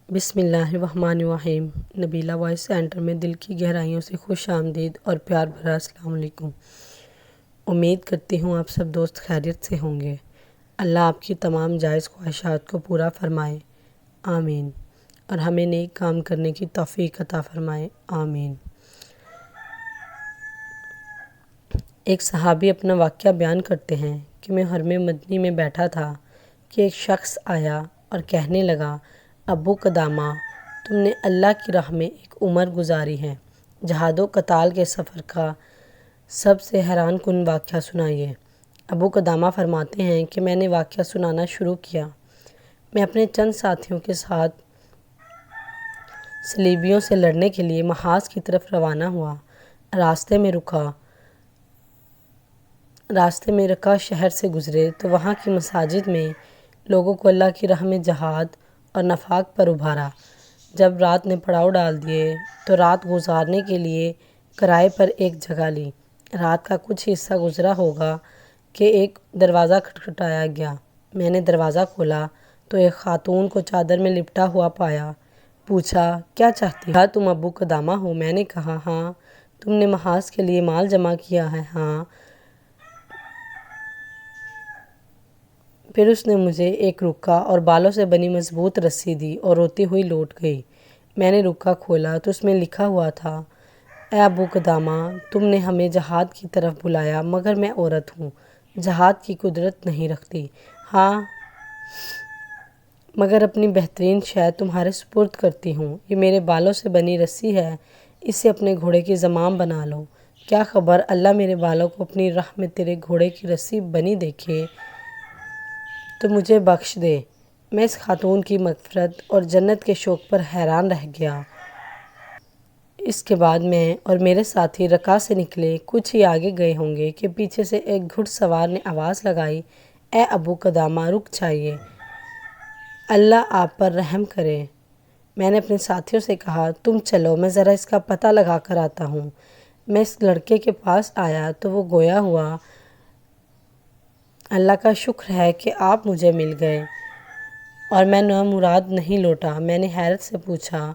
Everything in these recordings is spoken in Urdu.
بسم اللہ الرحمن الرحیم۔ نبیلہ وائس سینٹر میں دل کی گہرائیوں سے خوش آمدید اور پیار بھرا السلام علیکم۔ امید کرتی ہوں آپ سب دوست خیریت سے ہوں گے۔ اللہ آپ کی تمام جائز خواہشات کو پورا فرمائے، آمین، اور ہمیں نیک کام کرنے کی توفیق عطا فرمائے، آمین۔ ایک صحابی اپنا واقعہ بیان کرتے ہیں کہ میں حرم مدنی میں بیٹھا تھا کہ ایک شخص آیا اور کہنے لگا، ابو قدامہ، تم نے اللہ کی راہ میں ایک عمر گزاری ہے، جہاد و قتال کے سفر کا سب سے حیران کن واقعہ سنائیے۔ ابو قدامہ فرماتے ہیں کہ میں نے واقعہ سنانا شروع کیا۔ میں اپنے چند ساتھیوں کے ساتھ صلیبیوں سے لڑنے کے لیے محاذ کی طرف روانہ ہوا۔ راستے میں رقہ شہر سے گزرے تو وہاں کی مساجد میں لوگوں کو اللہ کی راہ میں جہاد اور نفاق پر ابھارا۔ جب رات نے پڑاؤ ڈال دیے تو رات گزارنے کے لیے کرائے پر ایک جگہ لی۔ رات کا کچھ حصہ گزرا ہوگا کہ ایک دروازہ کھٹکھٹایا گیا۔ میں نے دروازہ کھولا تو ایک خاتون کو چادر میں لپٹا ہوا پایا۔ پوچھا، کیا چاہتی ہو؟ کیا تم ابو قدامہ ہو؟ میں نے کہا، ہاں۔ تم نے محاذ کے لیے مال جمع کیا ہے؟ ہاں۔ پھر اس نے مجھے ایک رکا اور بالوں سے بنی مضبوط رسی دی اور روتی ہوئی لوٹ گئی۔ میں نے رکا کھولا تو اس میں لکھا ہوا تھا، اے ابو قدامہ، تم نے ہمیں جہاد کی طرف بلایا مگر میں عورت ہوں، جہاد کی قدرت نہیں رکھتی۔ ہاں، مگر اپنی بہترین شے تمہارے سپرد کرتی ہوں۔ یہ میرے بالوں سے بنی رسی ہے، اسے اپنے گھوڑے کی زمام بنا لو۔ کیا خبر اللہ میرے بالوں کو اپنی راہ میں تیرے گھوڑے کی رسی بنی دیکھے تو مجھے بخش دے۔ میں اس خاتون کی مغفرت اور جنت کے شوق پر حیران رہ گیا۔ اس کے بعد میں اور میرے ساتھی رقہ سے نکلے۔ کچھ ہی آگے گئے ہوں گے کہ پیچھے سے ایک گھڑ سوار نے آواز لگائی، اے ابو قدامہ، رک جائیے، اللہ آپ پر رحم کرے۔ میں نے اپنے ساتھیوں سے کہا، تم چلو، میں ذرا اس کا پتہ لگا کر آتا ہوں۔ میں اس لڑکے کے پاس آیا تو وہ گویا ہوا، اللہ کا شکر ہے کہ آپ مجھے مل گئے اور میں نامراد نہیں لوٹا۔ میں نے حیرت سے پوچھا،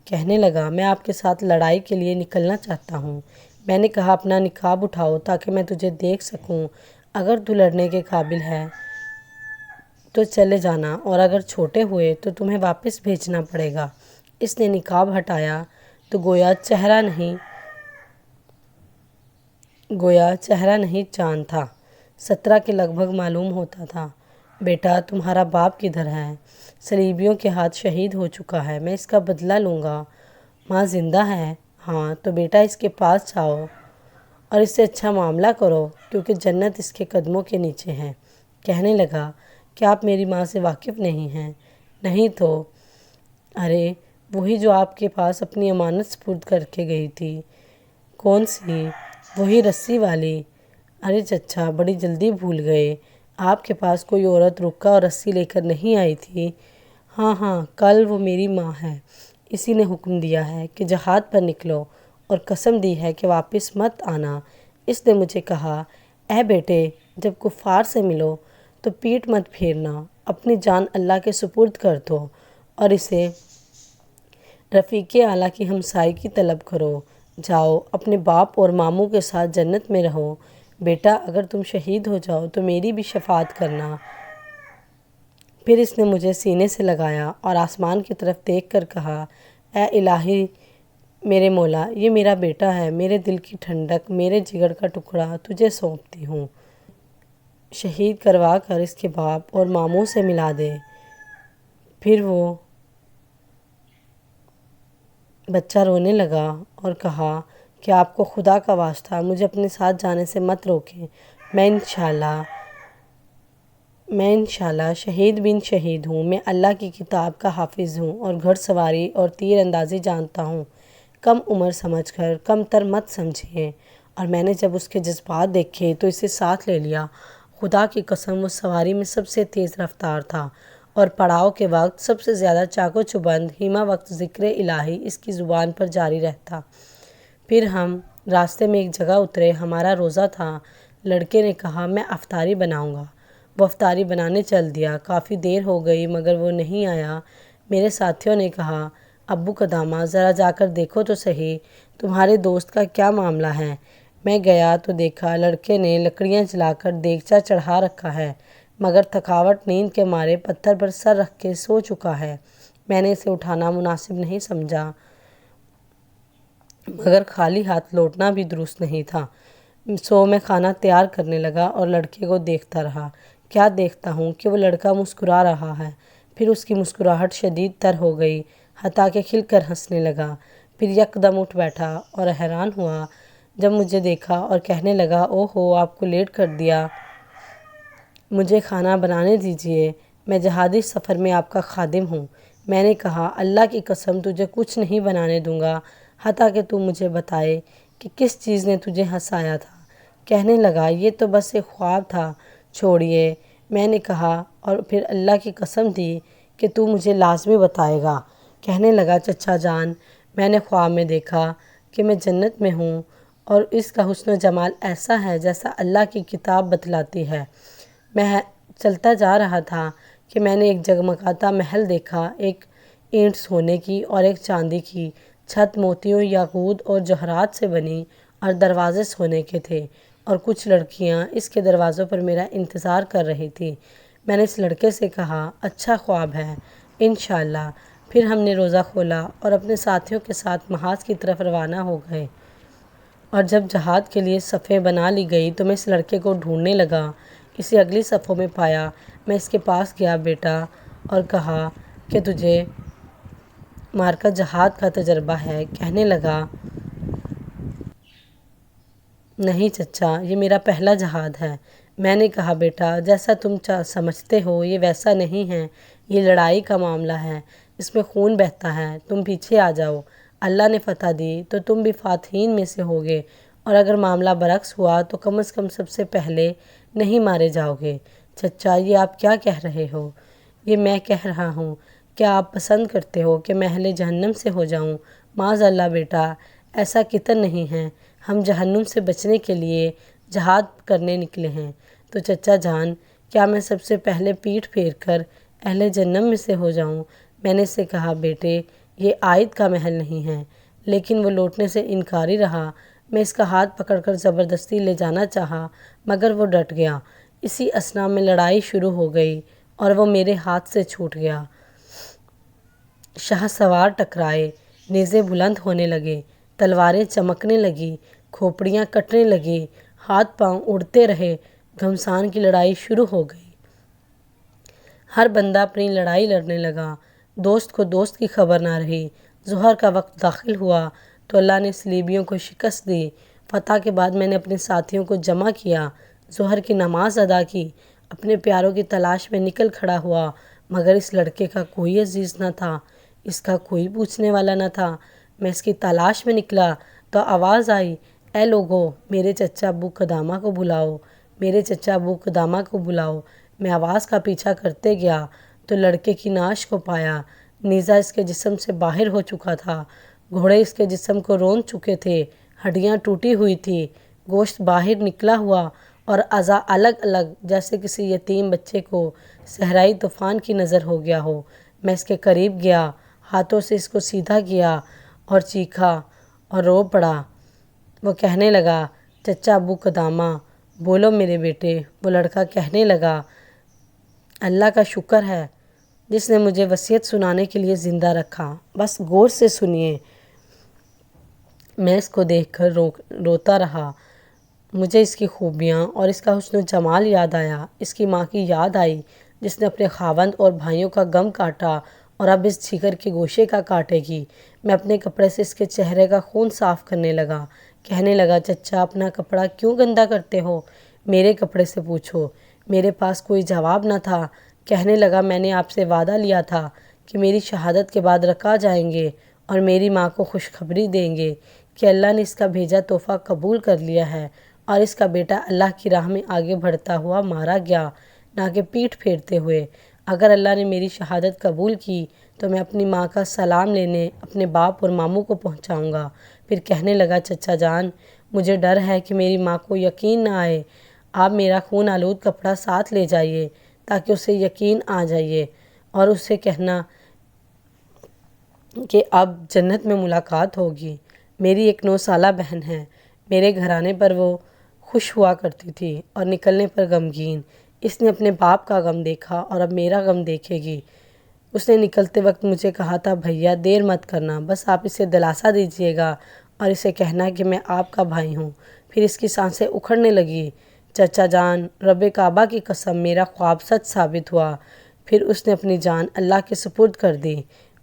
کہنے لگا، میں آپ کے ساتھ لڑائی کے لیے نکلنا چاہتا ہوں۔ میں نے کہا، اپنا نقاب اٹھاؤ تاکہ میں تجھے دیکھ سکوں۔ اگر تو لڑنے کے قابل ہے تو چلے جانا اور اگر چھوٹے ہوئے تو تمہیں واپس بھیجنا پڑے گا۔ اس نے نقاب ہٹایا تو گویا چہرہ نہیں چاند تھا۔ 17 کے لگ بھگ معلوم ہوتا تھا۔ بیٹا، تمہارا باپ کدھر ہے؟ صلیبیوں کے ہاتھ شہید ہو چکا ہے، میں اس کا بدلہ لوں گا۔ ماں زندہ ہے؟ ہاں۔ تو بیٹا اس کے پاس جاؤ اور اس سے اچھا معاملہ کرو کیونکہ جنت اس کے قدموں کے نیچے ہے۔ کہنے لگا، کیا آپ میری ماں سے واقف نہیں ہیں؟ نہیں تو؟ ارے وہی جو آپ کے پاس اپنی امانت سپرد کر کے گئی تھی۔ کون سی؟ وہی رسی والی؟ ارے چچا، بڑی جلدی بھول گئے۔ آپ کے پاس کوئی عورت رکا اور رسی لے کر نہیں آئی تھی؟ ہاں ہاں، کل وہ میری ماں ہے۔ اسی نے حکم دیا ہے کہ جہاد پر نکلو اور قسم دی ہے کہ واپس مت آنا۔ اس نے مجھے کہا، اے بیٹے، جب کفار سے ملو تو پیٹھ مت پھیرنا، اپنی جان اللہ کے سپرد کر دو اور اسے رفیق اعلیٰ کی ہمسائی کی طلب کرو۔ جاؤ، اپنے باپ اور ماموں کے ساتھ جنت میں رہو۔ بیٹا، اگر تم شہید ہو جاؤ تو میری بھی شفاعت کرنا۔ پھر اس نے مجھے سینے سے لگایا اور آسمان کی طرف دیکھ کر کہا، اے الہی میرے مولا، یہ میرا بیٹا ہے، میرے دل کی ٹھنڈک، میرے جگر کا ٹکڑا تجھے سونپتی ہوں۔ شہید کروا کر اس کے باپ اور ماموں سے ملا دے۔ پھر وہ بچہ رونے لگا اور کہا کہ آپ کو خدا کا واسطہ مجھے اپنے ساتھ جانے سے مت روکیں۔ میں انشاءاللہ شہید بن شہید ہوں۔ میں اللہ کی کتاب کا حافظ ہوں اور گھڑ سواری اور تیر اندازی جانتا ہوں۔ کم عمر سمجھ کر کم تر مت سمجھیے۔ اور میں نے جب اس کے جذبات دیکھے تو اسے ساتھ لے لیا۔ خدا کی قسم، وہ سواری میں سب سے تیز رفتار تھا اور پڑاؤ کے وقت سب سے زیادہ چاق و چوبند، ہیما وقت ذکر الہی اس کی زبان پر جاری رہتا۔ پھر ہم راستے میں ایک جگہ اترے، ہمارا روزہ تھا۔ لڑکے نے کہا، میں افطاری بناؤں گا۔ وہ افطاری بنانے چل دیا۔ کافی دیر ہو گئی مگر وہ نہیں آیا۔ میرے ساتھیوں نے کہا، ابو قدامہ ذرا جا کر دیکھو تو صحیح تمہارے دوست کا کیا معاملہ ہے۔ میں گیا تو دیکھا لڑکے نے لکڑیاں جلا کر دیگچا چڑھا رکھا ہے، مگر تھکاوٹ نیند کے مارے پتھر پر سر رکھ کے سو چکا ہے۔ میں نے اسے اٹھانا مناسب نہیں سمجھا، مگر خالی ہاتھ لوٹنا بھی درست نہیں تھا، سو میں کھانا تیار کرنے لگا اور لڑکے کو دیکھتا رہا۔ کیا دیکھتا ہوں کہ وہ لڑکا مسکرا رہا ہے، پھر اس کی مسکراہٹ شدید تر ہو گئی، حتیٰ کہ کھل کر ہنسنے لگا، پھر یکدم اٹھ بیٹھا اور حیران ہوا جب مجھے دیکھا اور کہنے لگا، اوہ ہو، آپ کو لیٹ کر دیا، مجھے کھانا بنانے دیجیے، میں جہادی سفر میں آپ کا خادم ہوں۔ میں نے کہا، اللہ کی قسم تجھے کچھ نہیں بنانے دوں گا حتیٰ کہ تو مجھے بتائے کہ کس چیز نے تجھے ہنسایا تھا۔ کہنے لگا، یہ تو بس ایک خواب تھا، چھوڑیے۔ میں نے کہا، اور پھر اللہ کی قسم دی کہ تو مجھے لازمی بتائے گا۔ کہنے لگا، چچا جان، میں نے خواب میں دیکھا کہ میں جنت میں ہوں اور اس کا حسن و جمال ایسا ہے جیسا اللہ کی کتاب بتلاتی ہے۔ میں چلتا جا رہا تھا کہ میں نے ایک جگمگاتا محل دیکھا، ایک اینٹ سونے کی اور ایک چاندی کی، چھت موتیوں، یاقوت اور جوہرات سے بنی اور دروازے سونے کے تھے، اور کچھ لڑکیاں اس کے دروازوں پر میرا انتظار کر رہی تھیں۔ میں نے اس لڑکے سے کہا، اچھا خواب ہے، انشاءاللہ۔ پھر ہم نے روزہ کھولا اور اپنے ساتھیوں کے ساتھ محاذ کی طرف روانہ ہو گئے، اور جب جہاد کے لیے صفیں بنا لی گئی تو میں اس لڑکے کو ڈھونڈنے لگا۔ اسے اگلی صفوں میں پایا۔ میں اس کے پاس گیا، بیٹا، اور کہا کہ تجھے مارکہ جہاد کا تجربہ ہے؟ کہنے لگا، نہیں چچا، یہ میرا پہلا جہاد ہے۔ میں نے کہا، بیٹا، جیسا تم سمجھتے ہو یہ ویسا نہیں ہے، یہ لڑائی کا معاملہ ہے، اس میں خون بہتا ہے، تم پیچھے آ جاؤ، اللہ نے فتح دی تو تم بھی فاتحین میں سے ہوگے، اور اگر معاملہ برعکس ہوا تو کم از کم سب سے پہلے نہیں مارے جاؤ گے۔ چچا، یہ آپ کیا کہہ رہے ہو؟ یہ میں کہہ رہا ہوں، کیا آپ پسند کرتے ہو کہ میں اہل جہنم سے ہو جاؤں؟ معاذ اللہ بیٹا، ایسا قطعاً نہیں ہے، ہم جہنم سے بچنے کے لیے جہاد کرنے نکلے ہیں۔ تو چچا جان، کیا میں سب سے پہلے پیٹھ پھیر کر اہل جہنم میں سے ہو جاؤں؟ میں نے اسے کہا، بیٹے، یہ عائد کا محل نہیں ہے۔ لیکن وہ لوٹنے سے انکاری رہا۔ میں اس کا ہاتھ پکڑ کر زبردستی لے جانا چاہا، مگر وہ ڈٹ گیا۔ اسی اثنا میں لڑائی شروع ہو گئی اور وہ میرے ہاتھ سے چھوٹ گیا۔ شاہ سوار ٹکرائے، نیزے بلند ہونے لگے، تلواریں چمکنے لگیں، کھوپڑیاں کٹنے لگیں، ہاتھ پاؤں اڑتے رہے، گھمسان کی لڑائی شروع ہو گئی۔ ہر بندہ اپنی لڑائی لڑنے لگا، دوست کو دوست کی خبر نہ رہی۔ ظہر کا وقت داخل ہوا تو اللہ نے صلیبیوں کو شکست دی۔ فتح کے بعد میں نے اپنے ساتھیوں کو جمع کیا، ظہر کی نماز ادا کی، اپنے پیاروں کی تلاش میں نکل کھڑا ہوا، مگر اس لڑکے کا کوئی عزیز نہ تھا، اس کا کوئی پوچھنے والا نہ تھا۔ میں اس کی تلاش میں نکلا تو آواز آئی، اے لوگو، میرے چچا ابو قدامہ کو بلاؤ، میرے چچا ابو قدامہ کو بلاؤ۔ میں آواز کا پیچھا کرتے گیا تو لڑکے کی نعش کو پایا۔ نیزہ اس کے جسم سے باہر ہو چکا تھا، گھوڑے اس کے جسم کو روند چکے تھے، ہڈیاں ٹوٹی ہوئی تھی، گوشت باہر نکلا ہوا اور اعضاء الگ الگ، جیسے کسی یتیم بچے کو صحرائی طوفان کی نظر ہو گیا ہو۔ میں اس کے قریب گیا، ہاتھوں سے اس کو سیدھا کیا اور چیخا اور رو پڑا۔ وہ کہنے لگا، چچا ابو قدامہ، بولو میرے بیٹے۔ وہ لڑکا کہنے لگا، اللہ کا شکر ہے جس نے مجھے وصیت سنانے کے لیے زندہ رکھا، بس غور سے سنیے۔ میں اس کو دیکھ کر روتا رہا۔ مجھے اس کی خوبیاں اور اس کا حسن و جمال یاد آیا، اس کی ماں کی یاد آئی جس نے اپنے خاوند اور بھائیوں کا غم کاٹا اور اب اس جگر کے گوشے کا کاٹے گی۔ میں اپنے کپڑے سے اس کے چہرے کا خون صاف کرنے لگا۔ کہنے لگا، چچا، اپنا کپڑا کیوں گندا کرتے ہو؟ میرے کپڑے سے پوچھو۔ میرے پاس کوئی جواب نہ تھا۔ کہنے لگا، میں نے آپ سے وعدہ لیا تھا کہ میری شہادت کے بعد رکا جائیں گے اور میری ماں کو خوشخبری دیں گے کہ اللہ نے اس کا بھیجا تحفہ قبول کر لیا ہے اور اس کا بیٹا اللہ کی راہ میں آگے بڑھتا ہوا مارا گیا، نہ کہ پیٹھ پھیرتے ہوئے۔ اگر اللہ نے میری شہادت قبول کی تو میں اپنی ماں کا سلام لینے اپنے باپ اور ماموں کو پہنچاؤں گا۔ پھر کہنے لگا، چچا جان، مجھے ڈر ہے کہ میری ماں کو یقین نہ آئے، آپ میرا خون آلود کپڑا ساتھ لے جائیے تاکہ اسے یقین آ جائے، اور اسے کہنا کہ اب جنت میں ملاقات ہوگی۔ میری ایک 9 سالہ بہن ہے، میرے گھر آنے پر وہ خوش ہوا کرتی تھی اور نکلنے پر غمگین۔ اس نے اپنے باپ کا غم دیکھا اور اب میرا غم دیکھے گی۔ اس نے نکلتے وقت مجھے کہا تھا، بھیا دیر مت کرنا، بس آپ اسے دلاسا دیجیے گا اور اسے کہنا کہ میں آپ کا بھائی ہوں۔ پھر اس کی سانسیں اکھڑنے لگی۔ چچا جان، رب کعبہ کی قسم، میرا خواب سچ ثابت ہوا۔ پھر اس نے اپنی جان اللہ کے سپرد کر دی۔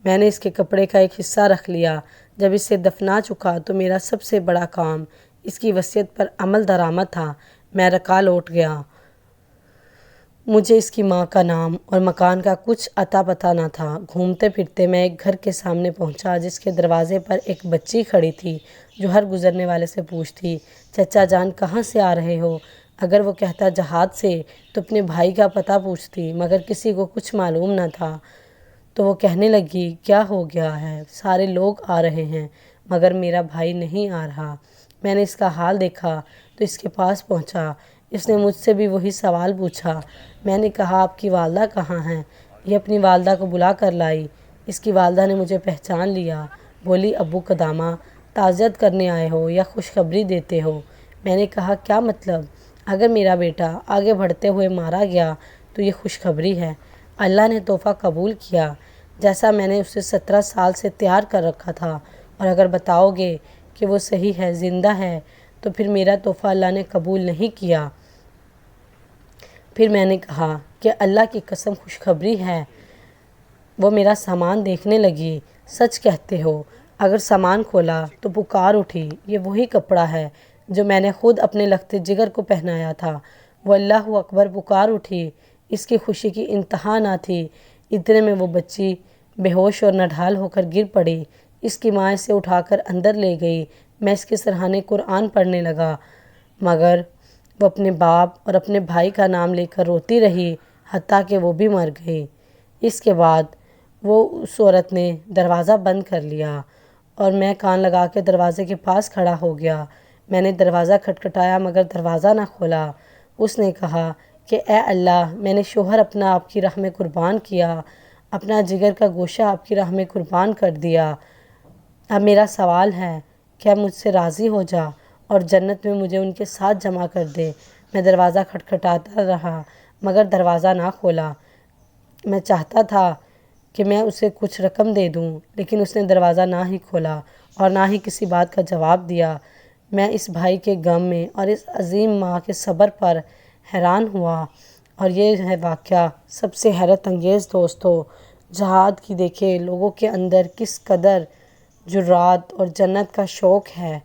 میں نے اس کے کپڑے کا ایک حصہ رکھ لیا۔ جب اسے دفنا چکا تو میرا سب سے بڑا کام اس کی وصیت پر عمل درآمد تھا۔ میں رکا لوٹ گیا۔ مجھے اس کی ماں کا نام اور مکان کا کچھ اتا پتہ نہ تھا۔ گھومتے پھرتے میں ایک گھر کے سامنے پہنچا جس کے دروازے پر ایک بچی کھڑی تھی جو ہر گزرنے والے سے پوچھتی، چچا جان کہاں سے آ رہے ہو؟ اگر وہ کہتا جہاد سے تو اپنے بھائی کا پتہ پوچھتی، مگر کسی کو کچھ معلوم نہ تھا۔ تو وہ کہنے لگی، کیا ہو گیا ہے؟ سارے لوگ آ رہے ہیں مگر میرا بھائی نہیں آ رہا۔ میں نے اس کا حال دیکھا تو اس کے پاس پہنچا۔ اس نے مجھ سے بھی وہی سوال پوچھا۔ میں نے کہا، آپ کی والدہ کہاں ہیں؟ یہ اپنی والدہ کو بلا کر لائی۔ اس کی والدہ نے مجھے پہچان لیا۔ بولی، ابو قدامہ، تعزیت کرنے آئے ہو یا خوشخبری دیتے ہو؟ میں نے کہا، کیا مطلب؟ اگر میرا بیٹا آگے بڑھتے ہوئے مارا گیا تو یہ خوشخبری ہے۔ اللہ نے تحفہ قبول کیا جیسا میں نے اسے 17 سال سے تیار کر رکھا تھا، اور اگر بتاؤ گے کہ وہ صحیح ہے، زندہ ہے، تو پھر میرا تحفہ اللہ نے قبول نہیں کیا۔ پھر میں نے کہا کہ اللہ کی قسم خوشخبری ہے۔ وہ میرا سامان دیکھنے لگی۔ سچ کہتے ہو؟ اگر سامان کھولا تو پکار اٹھی، یہ وہی کپڑا ہے جو میں نے خود اپنے لخت جگر کو پہنایا تھا۔ وہ اللہ اکبر پکار اٹھی۔ اس کی خوشی کی انتہا نہ تھی۔ اتنے میں وہ بچی بے ہوش اور نڈھال ہو کر گر پڑی۔ اس کی ماں اسے اٹھا کر اندر لے گئی۔ میں اس کے سرہانے قرآن پڑھنے لگا، مگر وہ اپنے باپ اور اپنے بھائی کا نام لے کر روتی رہی حتیٰ کہ وہ بھی مر گئی۔ اس کے بعد وہ اس عورت نے دروازہ بند کر لیا اور میں کان لگا کے دروازے کے پاس کھڑا ہو گیا۔ میں نے دروازہ کھٹکھٹایا مگر دروازہ نہ کھولا۔ اس نے کہا کہ اے اللہ، میں نے شوہر اپنا آپ کی راہ میں قربان کیا، اپنا جگر کا گوشہ آپ کی راہ میں قربان کر دیا۔ اب میرا سوال ہے، کیا مجھ سے راضی ہو جا اور جنت میں مجھے ان کے ساتھ جمع کر دے۔ میں دروازہ کھٹکھٹاتا رہا مگر دروازہ نہ کھولا۔ میں چاہتا تھا کہ میں اسے کچھ رقم دے دوں، لیکن اس نے دروازہ نہ ہی کھولا اور نہ ہی کسی بات کا جواب دیا۔ میں اس بھائی کے غم میں اور اس عظیم ماں کے صبر پر حیران ہوا۔ اور یہ ہے واقعہ سب سے حیرت انگیز دوستو، جہاد کی دیکھے لوگوں کے اندر کس قدر جرات اور جنت کا شوق ہے۔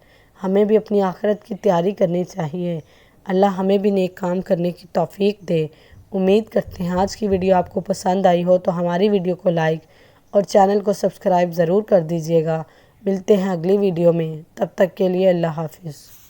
ہمیں بھی اپنی آخرت کی تیاری کرنی چاہیے۔ اللہ ہمیں بھی نیک کام کرنے کی توفیق دے۔ امید کرتے ہیں آج کی ویڈیو آپ کو پسند آئی ہو تو ہماری ویڈیو کو لائک اور چینل کو سبسکرائب ضرور کر دیجیے گا۔ ملتے ہیں اگلی ویڈیو میں، تب تک کے لیے اللہ حافظ۔